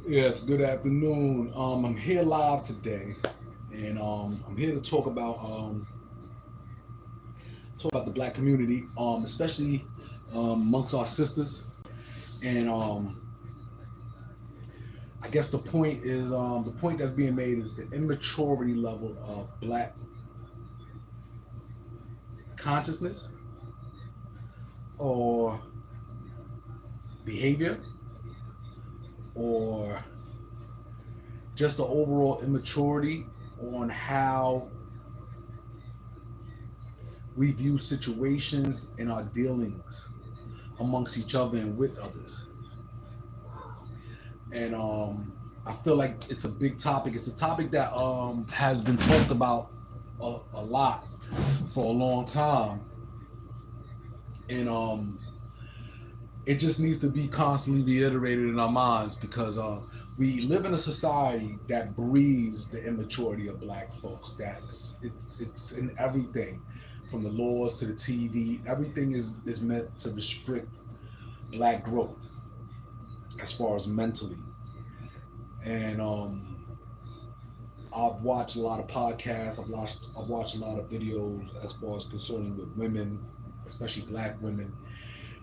Yes, good afternoon. I'm here live today, and I'm here to talk about the black community, especially amongst our sisters. And I guess the point that's being made is the immaturity level of black consciousness or behavior, or just the overall immaturity on how we view situations and our dealings amongst each other and with others. And I feel like it's a big topic. It's a topic that has been talked about a lot for a long time, and it just needs to be constantly reiterated in our minds because we live in a society that breeds the immaturity of black folks. It's in everything, from the laws to the TV. Everything is meant to restrict black growth as far as mentally. And I've watched a lot of podcasts. I've watched a lot of videos as far as concerning with women, especially black women,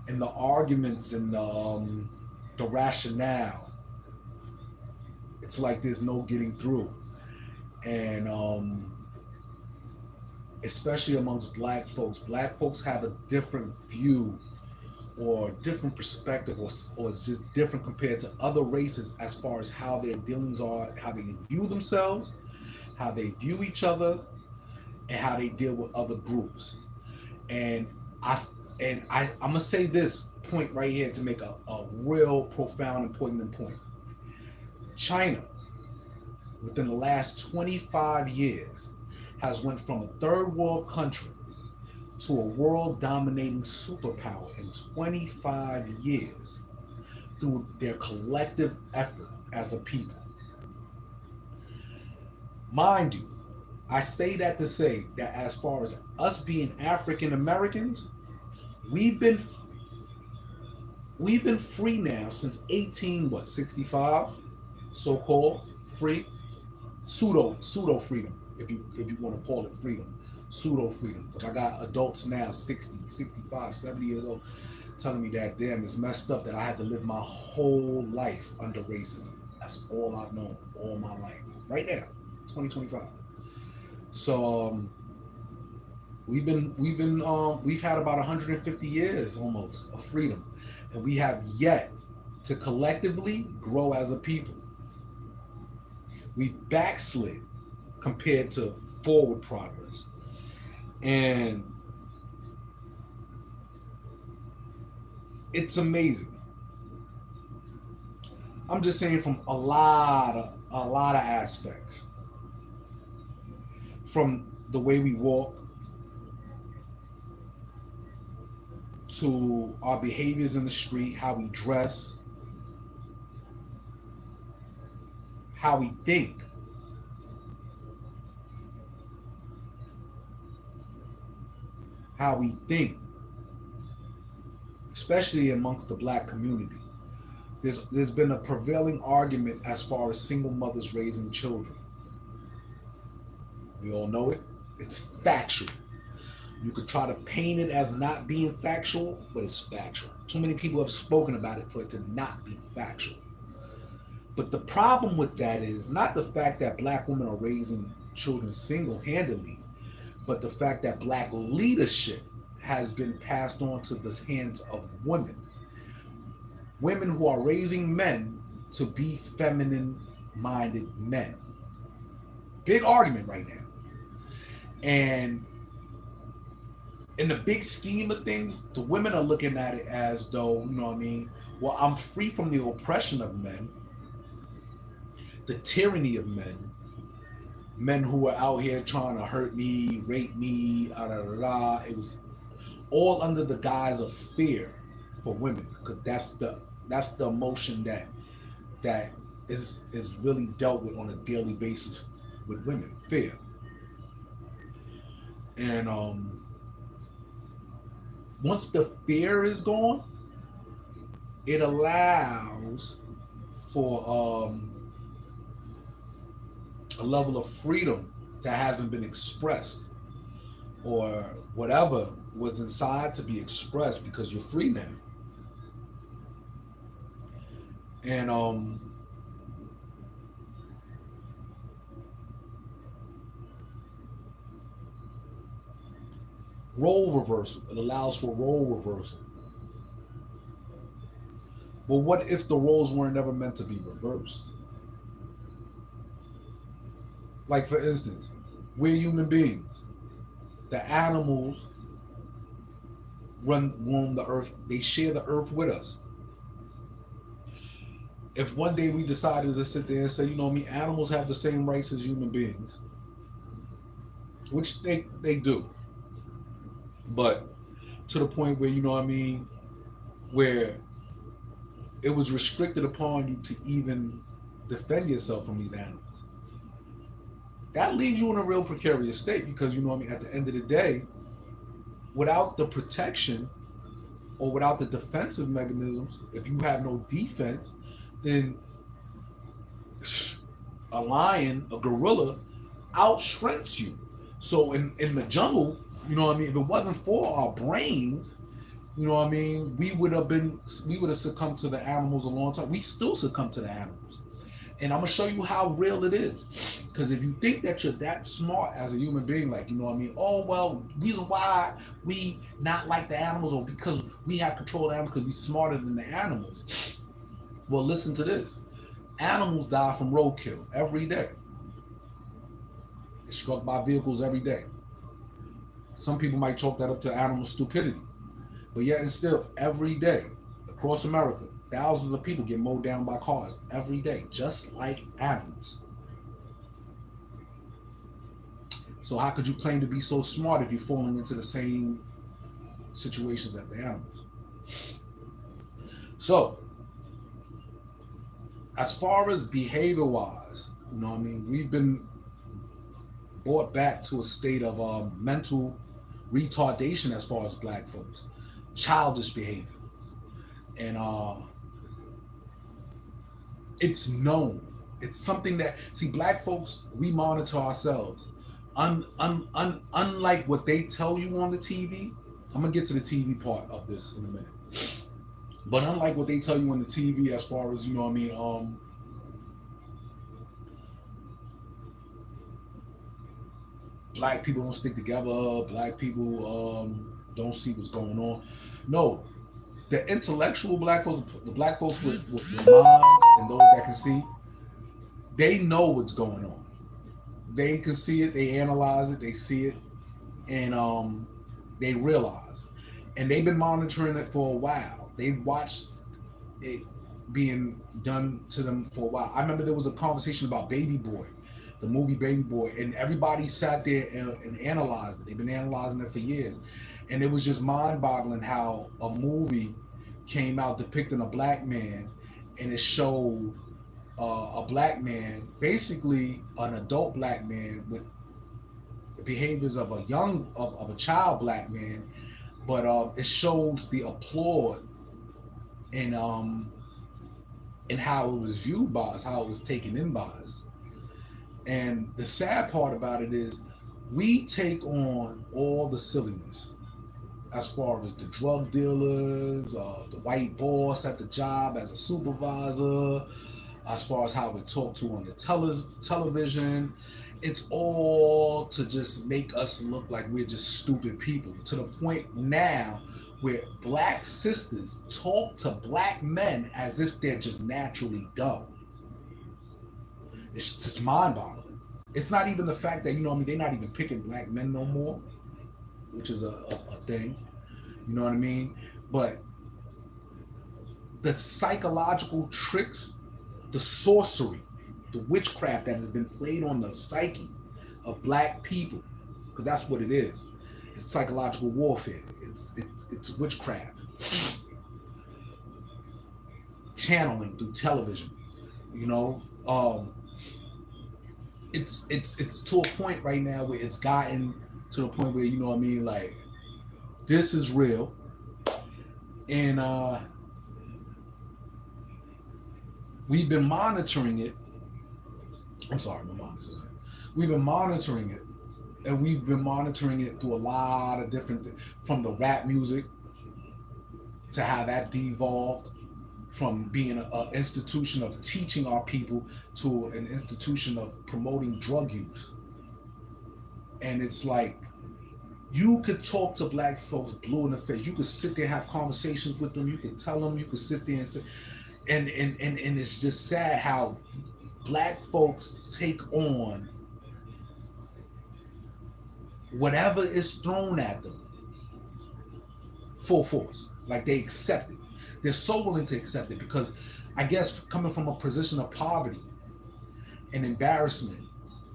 and the arguments and the rationale. It's like there's no getting through, and especially amongst black folks. Black folks have a different view or different perspective, or it's just different compared to other races as far as how their dealings are, how they view themselves, how they view each other, and how they deal with other groups. And I'm gonna say this point right here to make a real profound and poignant point. China, within the last 25 years, has went from a third world country to a world dominating superpower in 25 years through their collective effort as a people. Mind you, I say that to say that as far as us being African Americans, we've been we've been free now since 18 65, so called free, pseudo freedom, if you want to call it freedom, pseudo freedom. Because I got adults now 60, 65, 70 years old telling me that damn, it's messed up that I had to live my whole life under racism. That's all I've known all my life. Right now, 2025. So we've had about 150 years almost of freedom, and we have yet to collectively grow as a people. We backslid compared to forward progress, and it's amazing. I'm just saying from a lot of aspects, from the way we walk to our behaviors in the street, how we dress, how we think, how we think, especially amongst the black community. There's been a prevailing argument as far as single mothers raising children. We all know it. It's factual. You could try to paint it as not being factual, but it's factual. Too many people have spoken about it for it to not be factual. But the problem with that is not the fact that black women are raising children single handedly, but the fact that black leadership has been passed on to the hands of women. Women who are raising men to be feminine minded men. Big argument right now. And in the big scheme of things, the women are looking at it as though, you know what I mean? Well, I'm free from the oppression of men, the tyranny of men, men who were out here trying to hurt me, rape me, da da da da. It was all under the guise of fear for women, because that's the emotion that is really dealt with on a daily basis with women, fear. And once the fear is gone, it allows for a level of freedom that hasn't been expressed, or whatever was inside to be expressed, because you're free now. And role reversal. It allows for role reversal. But what if the roles weren't ever meant to be reversed? Like, for instance, we're human beings. The animals roam the earth. They share the earth with us. If one day we decided to sit there and say, you know what I mean, animals have the same rights as human beings, which they do, but to the point where, you know what I mean, where it was restricted upon you to even defend yourself from these animals. That leaves you in a real precarious state, because, you know what I mean, at the end of the day, without the protection or without the defensive mechanisms, if you have no defense, then a lion, a gorilla, outstrengths you. So in the jungle, you know what I mean, if it wasn't for our brains, you know what I mean, we would have succumbed to the animals a long time. We still succumb to the animals. And I'm gonna show you how real it is. Because if you think that you're that smart as a human being, like, you know what I mean, oh well, reason why we not like the animals, or because we have control of the animals because we're smarter than the animals. Well, listen to this. Animals die from roadkill every day. They're struck by vehicles every day. Some people might chalk that up to animal stupidity. But yet and still, every day, across America, thousands of people get mowed down by cars every day, just like animals. So how could you claim to be so smart if you're falling into the same situations as the animals? So, as far as behavior-wise, you know what I mean, we've been brought back to a state of mental retardation as far as black folks. Childish behavior. And it's known. It's something that, see, black folks, we monitor ourselves. Unlike what they tell you on the TV, I'm gonna get to the TV part of this in a minute. But unlike what they tell you on the TV, as far as, you know what I mean, black people don't stick together, black people don't see what's going on. No, the intellectual black folks, the black folks with minds and those that can see, they know what's going on. They can see it, they analyze it, they see it, and they realize. And they've been monitoring it for a while. They've watched it being done to them for a while. I remember there was a conversation about Baby Boy, the movie Baby Boy, and everybody sat there and analyzed it. They've been analyzing it for years. And it was just mind-boggling how a movie came out depicting a black man, and it showed a black man, basically an adult black man with the behaviors of a child black man, but it shows the applaud and how it was viewed by us, how it was taken in by us. And the sad part about it is we take on all the silliness, as far as the drug dealers, the white boss at the job as a supervisor, as far as how we're talked to on the television. It's all to just make us look like we're just stupid people, to the point now where black sisters talk to black men as if they're just naturally dumb. It's just mind-boggling. It's not even the fact that, you know what I mean, they're not even picking black men no more, which is a thing. You know what I mean? But the psychological tricks, the sorcery, the witchcraft that has been played on the psyche of black people, because that's what it is. It's psychological warfare. It's witchcraft. Channeling through television. You know, it's to a point right now where it's gotten to the point where, you know what I mean, like, this is real. And We've been monitoring it. I'm sorry, my mom is just. We've been monitoring it, and we've been monitoring it through a lot of different, from the rap music to how that devolved from being an institution of teaching our people to an institution of promoting drug use. And it's like, you could talk to black folks blue in the face. You could sit there, have conversations with them. You could tell them. You could sit there and say, and it's just sad how black folks take on whatever is thrown at them full force. Like they accept it. They're so willing to accept it because, I guess, coming from a position of poverty and embarrassment,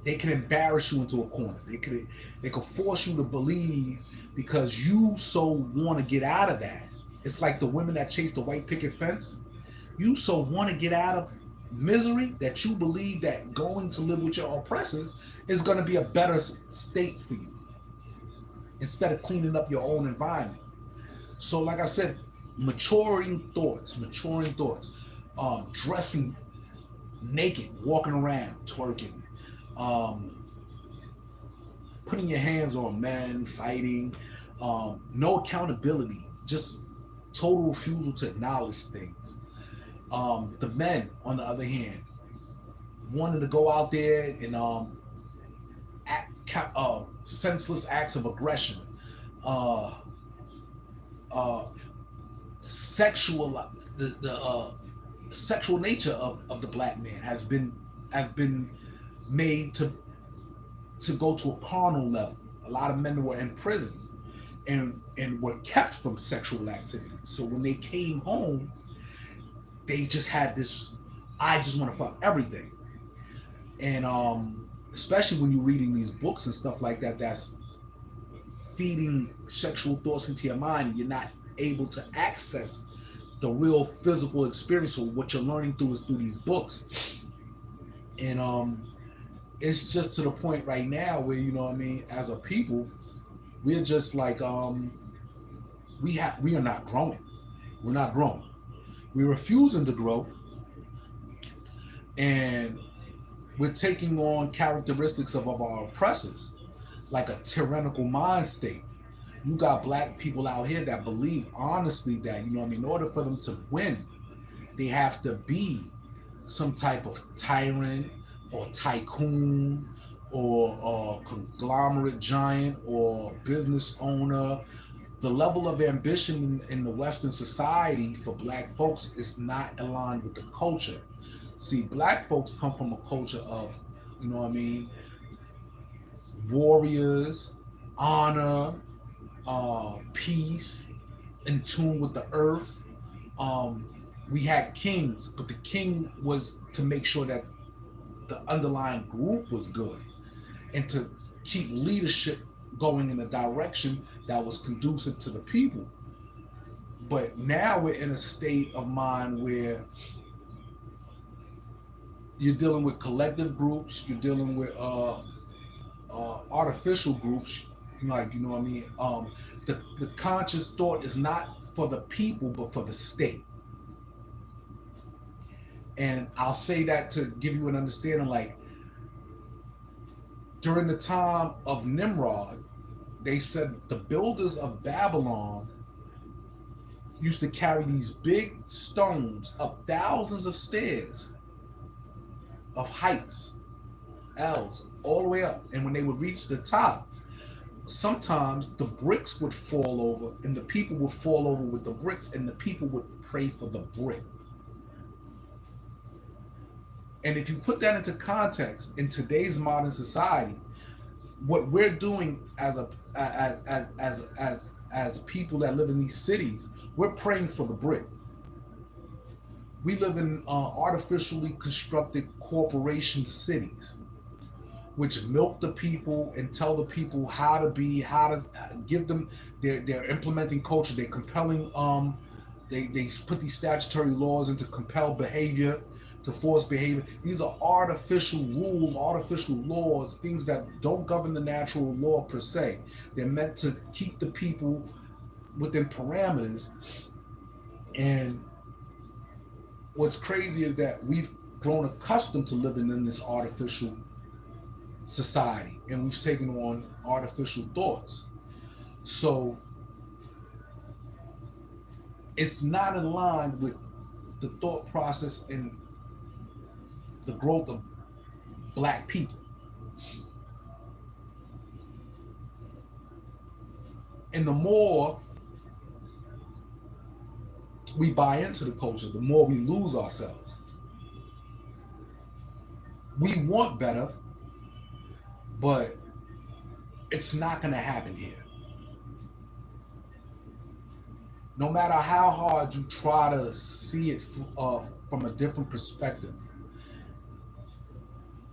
they can embarrass you into a corner. They could force you to believe because you so want to get out of that. It's like the women that chase the white picket fence. You so want to get out of misery that you believe that going to live with your oppressors is going to be a better state for you instead of cleaning up your own environment. So, like I said, maturing thoughts, dressing naked, walking around, twerking, putting your hands on men, fighting, no accountability, just total refusal to acknowledge things. The men, on the other hand, wanted to go out there and senseless acts of aggression, uh, uh, sexual the sexual nature of the black man has been made to go to a carnal level. A lot of men were in prison and were kept from sexual activity. So when they came home, they just had this, I just want to fuck everything. And especially when you're reading these books and stuff like that, that's feeding sexual thoughts into your mind, and you're not able to access the real physical experience. So what you're learning through is through these books. And it's just to the point right now where, you know what I mean, as a people, we're just like, we are not growing. We're not growing. We're refusing to grow, and we're taking on characteristics of our oppressors, like a tyrannical mind state. You got black people out here that believe honestly that, you know what I mean, in order for them to win, they have to be some type of tyrant or tycoon or conglomerate giant or business owner. The level of ambition in the Western society for black folks is not aligned with the culture. See, black folks come from a culture of, you know what I mean, warriors, honor, peace, in tune with the earth. Um, we had kings, but the king was to make sure that the underlying group was good and to keep leadership going in a direction that was conducive to the people. But now we're in a state of mind where you're dealing with collective groups, you're dealing with artificial groups, like, you know what I mean. The conscious thought is not for the people, but for the state. And I'll say that to give you an understanding. Like during the time of Nimrod, they said the builders of Babylon used to carry these big stones up thousands of stairs of heights, L's, all the way up. And when they would reach the top, sometimes the bricks would fall over and the people would fall over with the bricks and the people would pray for the brick. And if you put that into context in today's modern society, what we're doing as a as people that live in these cities, we're praying for the brick. We live in artificially constructed corporation cities, which milk the people and tell the people how to be, how to give them. They're implementing culture. They're compelling. They put these statutory laws into compel behavior, to force behavior. These are artificial rules, artificial laws, things that don't govern the natural law per se. They're meant to keep the people within parameters. And what's crazy is that we've grown accustomed to living in this artificial society, and we've taken on artificial thoughts. So it's not in line with the thought process and the growth of black people. And the more we buy into the culture, the more we lose ourselves. We want better, but it's not going to happen here. No matter how hard you try to see it from a different perspective.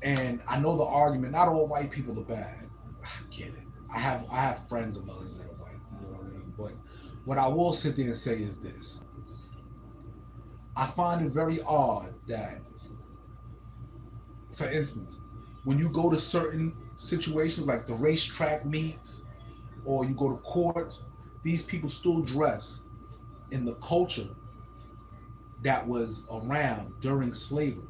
And I know the argument, not all white people are bad. I get it. I have friends of mine that are white, you know what I mean? But what I will sit there and say is this. I find it very odd that, for instance, when you go to certain situations like the racetrack meets or you go to courts, these people still dress in the culture that was around during slavery.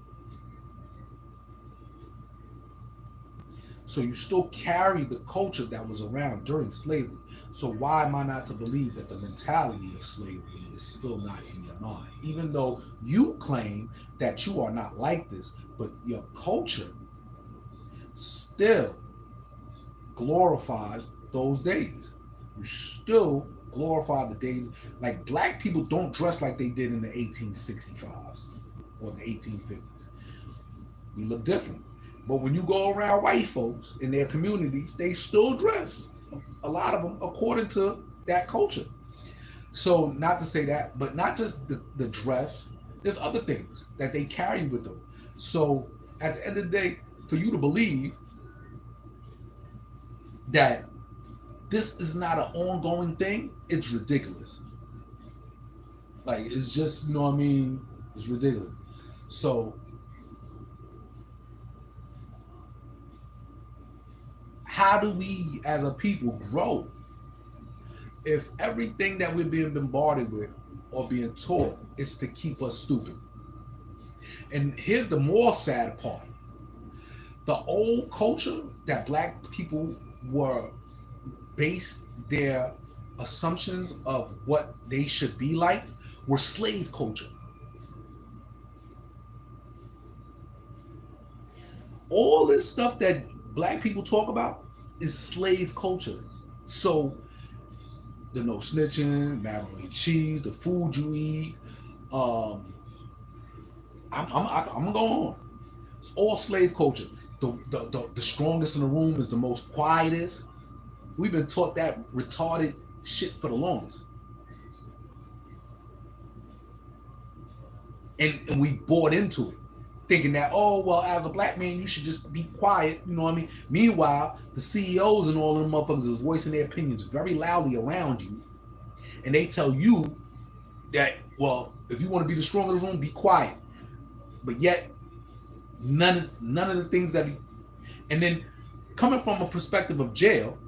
So you still carry the culture that was around during slavery. So why am I not to believe that the mentality of slavery is still not in your mind? Even though you claim that you are not like this, but your culture still glorifies those days. You still glorify the days. Like black people don't dress like they did in the 1865s or the 1850s. We look different. But when you go around white folks in their communities, they still dress, a lot of them, according to that culture. So not to say that, but not just the dress, there's other things that they carry with them. So at the end of the day, for you to believe that this is not an ongoing thing, it's ridiculous. Like, it's just, you know what I mean? It's ridiculous. So how do we as a people grow if everything that we're being bombarded with or being taught is to keep us stupid? And here's the more sad part. The old culture that black people were based their assumptions of what they should be like were slave culture. All this stuff that black people talk about is slave culture. So the no snitching, macaroni and cheese, the food you eat. I'm going on. It's all slave culture. The strongest in the room is the most quietest. We've been taught that retarded shit for the longest. And we bought into it, thinking that, oh, well, as a black man, you should just be quiet, you know what I mean? Meanwhile, the CEOs and all of them motherfuckers is voicing their opinions very loudly around you, and they tell you that, well, if you want to be the strong of the room, be quiet. But yet, none of the things that and then coming from a perspective of jail,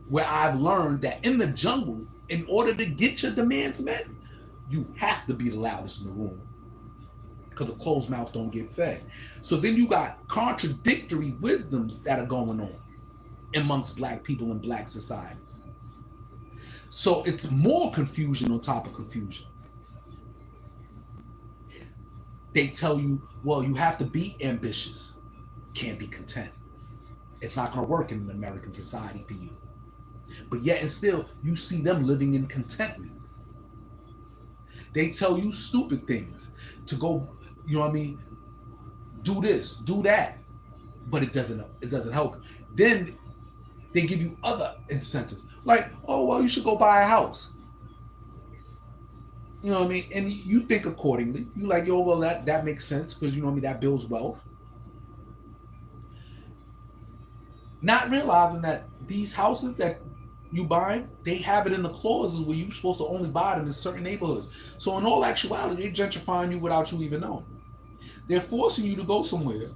where I've learned that in the jungle, in order to get your demands met, you have to be the loudest in the room, because a closed mouth don't get fed. So then you got contradictory wisdoms that are going on amongst black people in black societies. So it's more confusion on top of confusion. They tell you, well, you have to be ambitious. Can't be content. It's not going to work in an American society for you. But yet and still, you see them living in contentment. They tell you stupid things to go, you know what I mean, do this, do that, but it doesn't help. Then they give you other incentives, like, oh, well, you should go buy a house. You know what I mean? And you think accordingly. You like, yo, well, that makes sense, because, you know what I mean, that builds wealth. Not realizing that these houses that you buy, they have it in the clauses where you're supposed to only buy them in certain neighborhoods. So in all actuality, they're gentrifying you without you even knowing. They're forcing you to go somewhere,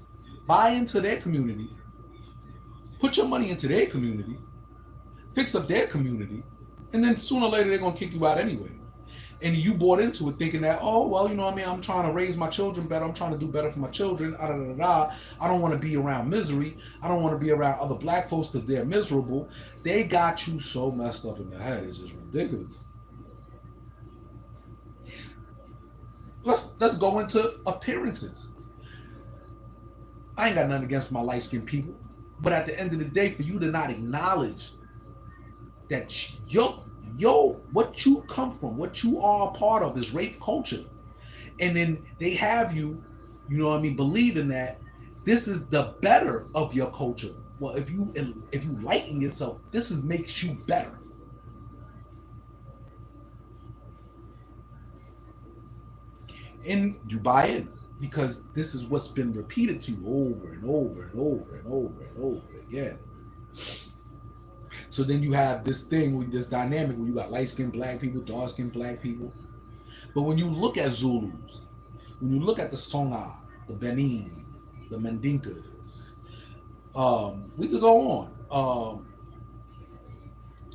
buy into their community, put your money into their community, fix up their community, and then sooner or later they're going to kick you out anyway. And you bought into it thinking that, oh, well, you know what I mean? I'm trying to raise my children better. I'm trying to do better for my children. Da, da, da, da. I don't want to be around misery. I don't want to be around other black folks because they're miserable. They got you so messed up in the head. It's just ridiculous. Let's go into appearances. I ain't got nothing against my light skinned people. But at the end of the day, for you to not acknowledge that what you come from, what you are a part of is rape culture. And then they have you, you know what I mean, believing that this is the better of your culture. Well, if you lighten yourself, this is makes you better. And you buy in because this is what's been repeated to you over and over and over and over and over again. So then you have this thing with this dynamic where you got light skinned black people, dark skinned black people. But when you look at Zulus, when you look at the Songhai, the Benin, the Mandinkas, we could go on.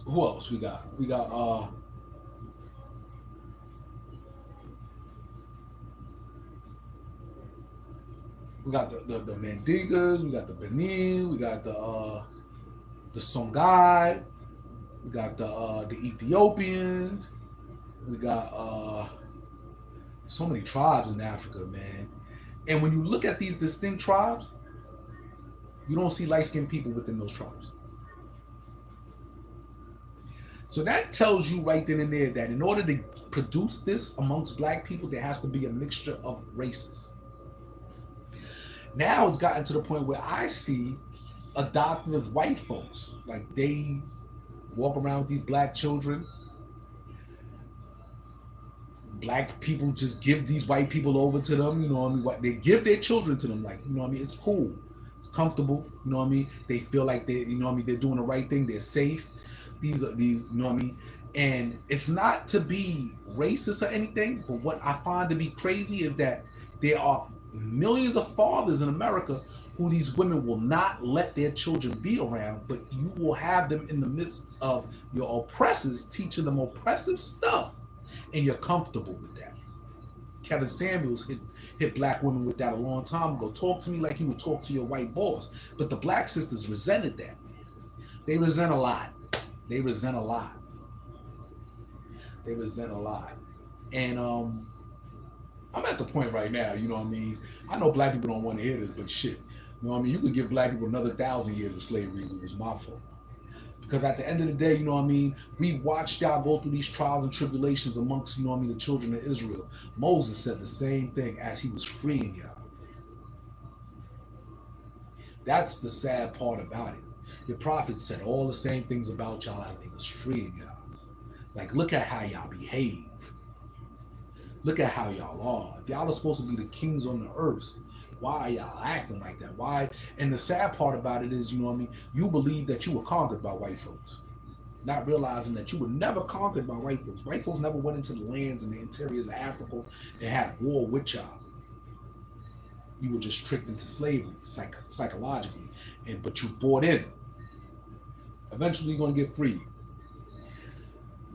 Who else we got? We got the Mandinkas, we got the Benin, we got the Songhai, we got the Ethiopians, we got so many tribes in Africa, man. And when you look at these distinct tribes, you don't see light skinned people within those tribes. So that tells you right then and there that in order to produce this amongst black people, there has to be a mixture of races. Now it's gotten to the point where I see adoptive white folks. Like they walk around with these black children. Black people just give these white people over to them, you know what I mean? What they give their children to them, like, you know what I mean? It's cool. It's comfortable, you know what I mean? They feel like they, you know what I mean, they're doing the right thing, they're safe. These, you know what I mean? And it's not to be racist or anything, but what I find to be crazy is that there are millions of fathers in America who these women will not let their children be around, but you will have them in the midst of your oppressors teaching them oppressive stuff, and you're comfortable with that. Kevin Samuels hit black women with that a long time ago. Talk to me like you would talk to your white boss. But the black sisters resented that. They resent a lot. They resent a lot. They resent a lot. And I'm at the point right now, you know what I mean? I know black people don't want to hear this, but shit. You know what I mean? You could give black people another 1,000 years of slavery if it was my fault. Because at the end of the day, you know what I mean, we watched y'all go through these trials and tribulations amongst, you know what I mean, the children of Israel. Moses said the same thing as he was freeing y'all. That's the sad part about it. Your prophets said all the same things about y'all as they was freeing y'all. Like, look at how y'all behave. Look at how y'all are. If y'all are supposed to be the kings on the earth, why are y'all acting like that? Why? And the sad part about it is, you know what I mean, you believe that you were conquered by white folks, not realizing that you were never conquered by white folks. White folks never went into the lands and the interiors of Africa and had war with y'all. You were just tricked into slavery psychologically, but you bought in. Eventually, you're gonna get free.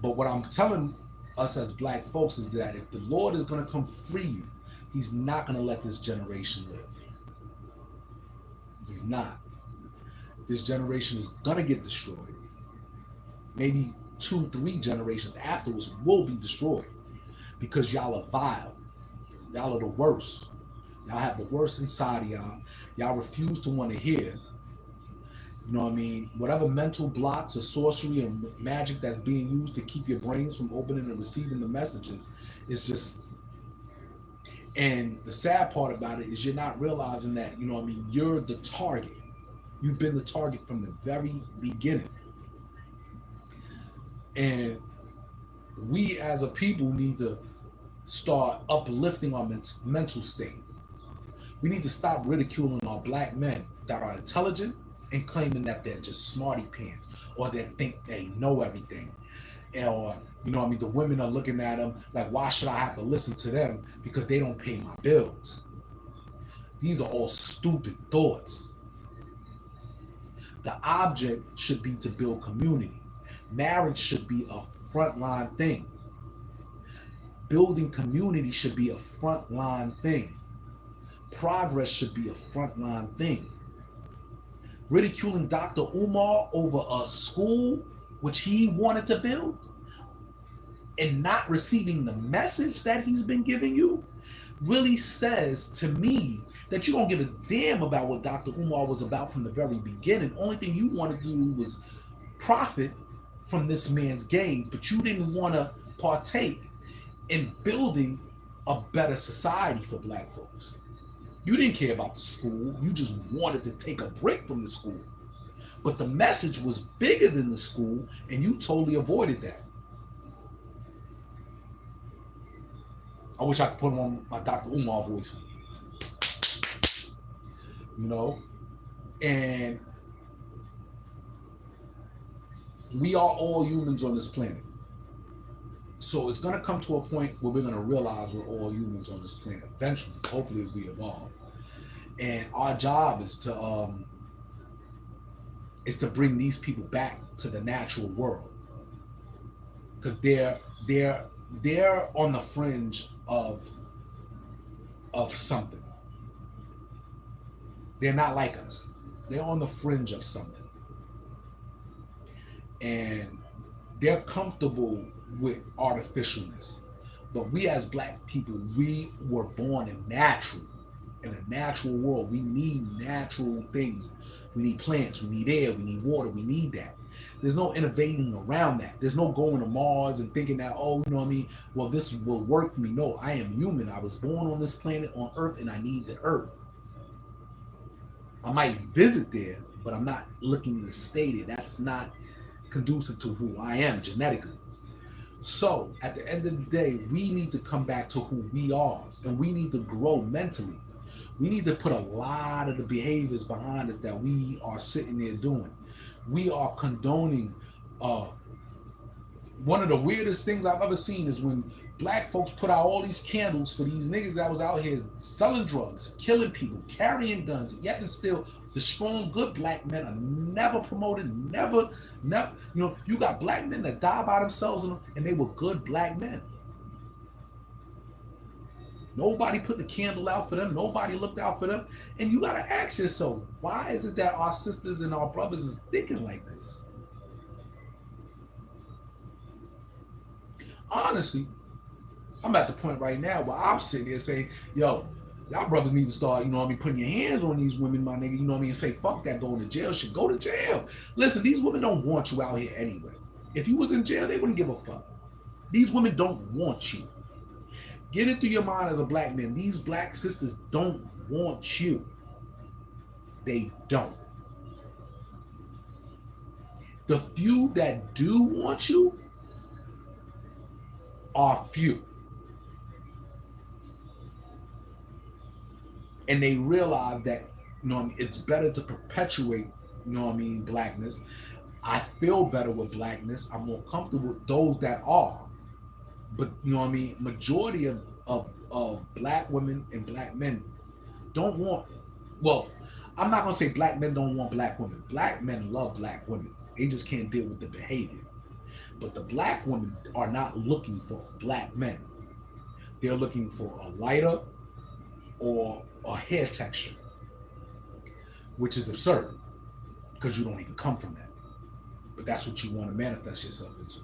But what I'm telling us as black folks is that if the Lord is gonna come free you, He's not gonna let this generation live. He's not. This generation is gonna get destroyed. Maybe 2, 3 generations afterwards will be destroyed because y'all are vile. Y'all are the worst. Y'all have the worst inside of y'all. Y'all refuse to want to hear. You know what I mean? Whatever mental blocks or sorcery and magic that's being used to keep your brains from opening and receiving the messages is just. And the sad part about it is you're not realizing that, you know what I mean, you're the target. You've been the target from the very beginning. And we as a people need to start uplifting our mental state. We need to stop ridiculing our black men that are intelligent and claiming that they're just smarty pants or they think they know everything. Or, you know what I mean, the women are looking at them like, why should I have to listen to them because they don't pay my bills? These are all stupid thoughts. The object should be to build community. Marriage should be a frontline thing. building community should be a frontline thing. Progress should be a frontline thing. Ridiculing Dr. Umar over a school which he wanted to build and not receiving the message that he's been giving you really says to me that you don't give a damn about what Dr. Umar was about from the very beginning. Only thing you want to do was profit from this man's gains, but you didn't want to partake in building a better society for black folks. You didn't care about the school. You just wanted to take a break from the school. But the message was bigger than the school, and you totally avoided that. I wish I could put on my Dr. Umar voice. You know? And we are all humans on this planet. So it's going to come to a point where we're going to realize we're all humans on this planet. Eventually, hopefully we evolve. And our job is to bring these people back to the natural world. Because they're on the fringe of something. They're not like us. They're on the fringe of something. And they're comfortable with artificialness. But we as black people, we were born in a natural world. We need natural things. We need plants, we need air, we need water, we need that. There's no innovating around that. There's no going to Mars and thinking that, oh, you know what I mean? Well, this will work for me. No, I am human. I was born on this planet, on Earth, and I need the Earth. I might visit there, but I'm not looking to stay there. That's not conducive to who I am genetically. So, at the end of the day, we need to come back to who we are, and we need to grow mentally. We need to put a lot of the behaviors behind us that we are sitting there doing. We are condoning. One of the weirdest things I've ever seen is when black folks put out all these candles for these niggas that was out here selling drugs, killing people, carrying guns, yet and still the strong, good black men are never promoted, never. You know, you got black men that die by themselves and they were good black men. Nobody put the candle out for them. Nobody looked out for them. And you got to ask yourself, why is it that our sisters and our brothers is thinking like this? Honestly, I'm at the point right now where I'm sitting here saying, yo, y'all brothers need to start, you know what I mean, putting your hands on these women, my nigga, you know what I mean, and say, fuck that, going to jail, should go to jail. Listen, these women don't want you out here anyway. If you was in jail, they wouldn't give a fuck. These women don't want you. Get it through your mind as a black man. These black sisters don't want you. They don't. The few that do want you are few. And they realize that, you know what I mean, it's better to perpetuate, you know what I mean, blackness. I feel better with blackness. I'm more comfortable with those that are. But, you know what I mean, majority of black women and black men don't want, well, I'm not going to say black men don't want black women. Black men love black women. They just can't deal with the behavior. But the black women are not looking for black men. They're looking for a lighter or a hair texture, which is absurd because you don't even come from that. But that's what you want to manifest yourself into.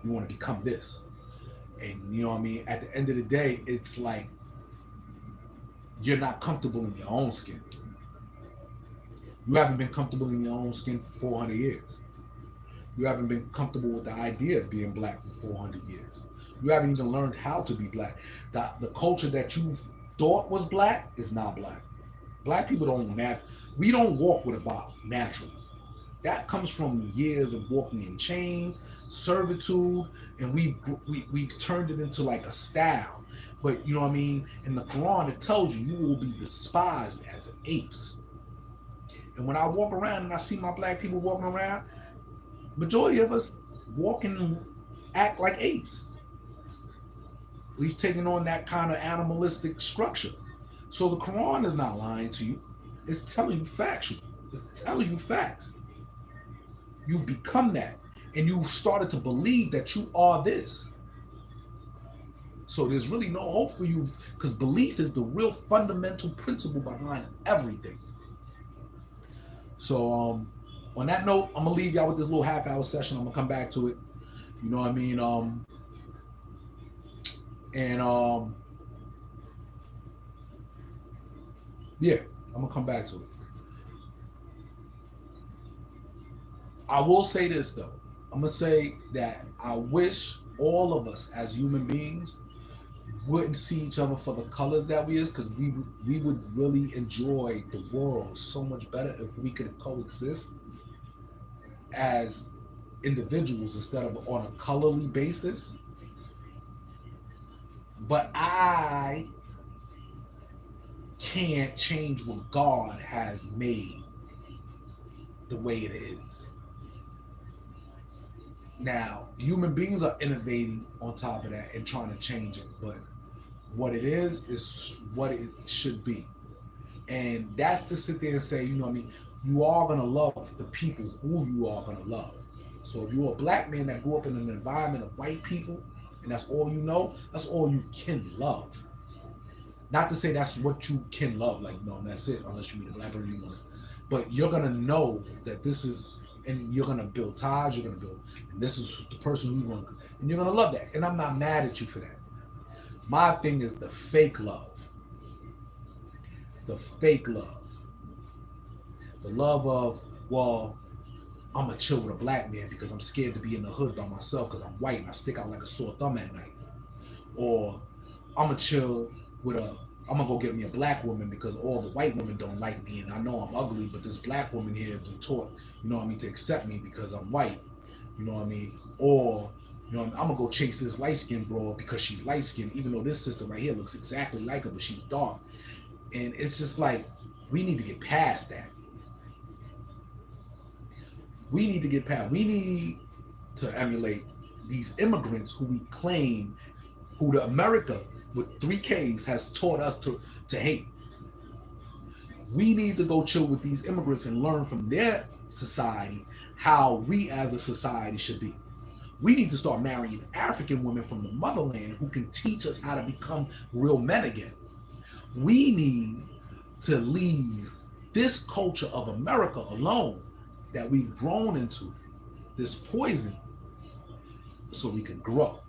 You want to become this. And you know what I mean? At the end of the day, it's like you're not comfortable in your own skin. You haven't been comfortable in your own skin for 400 years. You haven't been comfortable with the idea of being black for 400 years. You haven't even learned how to be black. The culture that you thought was black is not black. Black people we don't walk with a bob naturally. That comes from years of walking in chains, servitude, and we've turned it into like a style. But you know what I mean? In the Quran, it tells you will be despised as apes. And when I walk around and I see my black people walking around, majority of us walk and act like apes. We've taken on that kind of animalistic structure. So the Quran is not lying to you. It's telling you factual. It's telling you facts. You've become that. And you've started to believe that you are this. So there's really no hope for you because belief is the real fundamental principle behind everything. So on that note, I'm gonna leave y'all with this little half-hour session. I'm gonna come back to it. You know what I mean? And yeah, I'm gonna come back to it. I will say this though. I'm gonna say that I wish all of us as human beings wouldn't see each other for the colors that we is, because we would really enjoy the world so much better if we could coexist as individuals instead of on a colorly basis. But I can't change what God has made the way it is. Now, human beings are innovating on top of that and trying to change it, but what it is what it should be. And that's to sit there and say, you know what I mean, you are gonna love the people who you are gonna love. So if you're a black man that grew up in an environment of white people and that's all you know, that's all you can love. Not to say that's what you can love, like no, that's it, unless you meet a black person you want it. But you're gonna know that this is, and you're gonna build ties, you're gonna build, and this is the person you want, and you're gonna love that. And I'm not mad at you for that. My thing is the fake love. The fake love. The love of, well, I'm gonna chill with a black man because I'm scared to be in the hood by myself because I'm white and I stick out like a sore thumb at night. Or I'm gonna chill with I'm gonna go get me a black woman because all the white women don't like me and I know I'm ugly, but this black woman here been taught, you know what I mean, to accept me because I'm white. You know what I mean? Or, you know, I'm gonna go chase this light skinned broad because she's light skinned, even though this sister right here looks exactly like her, but she's dark. And it's just like, we need to get past that. We need to get past. We need to emulate these immigrants who we claim, who the America with 3Ks has taught us to hate. We need to go chill with these immigrants and learn from their society how we as a society should be. We need to start marrying African women from the motherland who can teach us how to become real men again. We need to leave this culture of America alone that we've grown into, this poison, so we can grow.